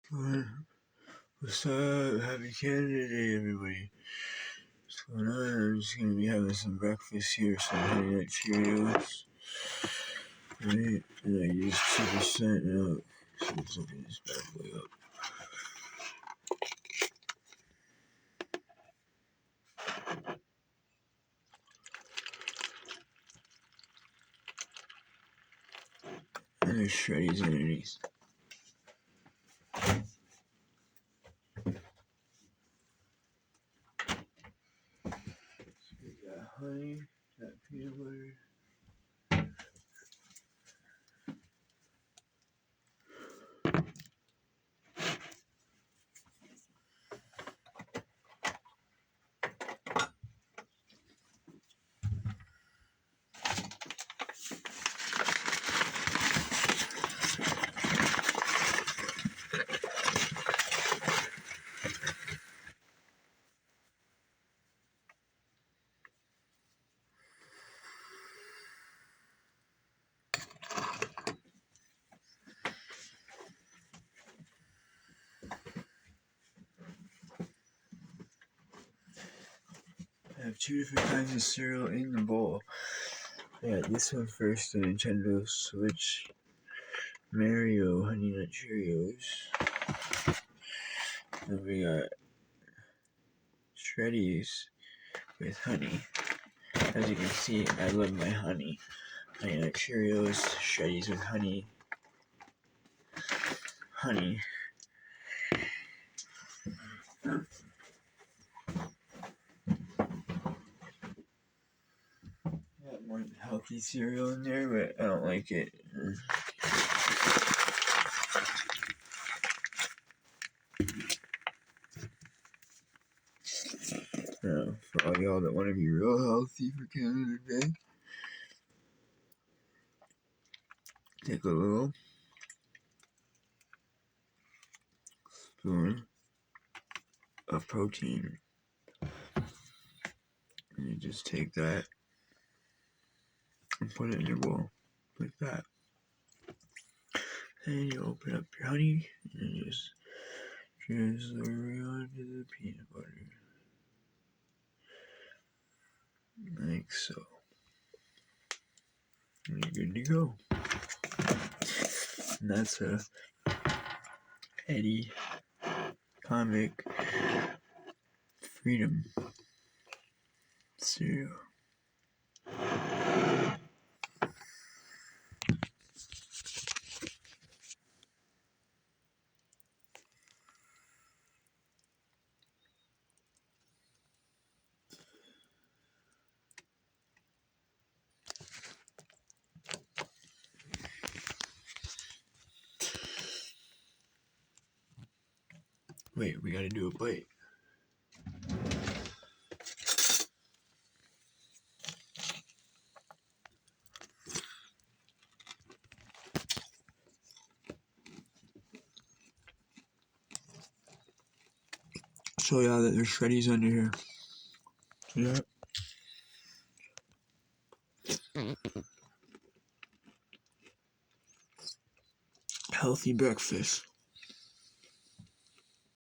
What's up? Happy Canada Day, everybody. What's going on? I'm just gonna be having some breakfast here, some Honey Nut Cheerios. Right? And I use 2% milk. So let's open this bad boy up. And there's shreddies underneath. So we got honey, got peanut butter. I have 2 different kinds of cereal in the bowl. I got this one first, the Nintendo Switch Mario Honey Nut Cheerios. And we got Shreddies with honey. As you can see, I love my honey. Honey Nut Cheerios, Shreddies with honey. Honey. Got more healthy cereal in there, but I don't like it. For all y'all that want to be real healthy for Canada Day, take a little spoon of protein, and you just take that and put it in your bowl, like that. And you open up your honey, and you just drizzle it onto the peanut butter. Like so. And you're good to go. And that's a Eddie Comic Freedom cereal. Wait, we gotta do a bite. Show y'all that there's shreddies under here. See that? Healthy breakfast.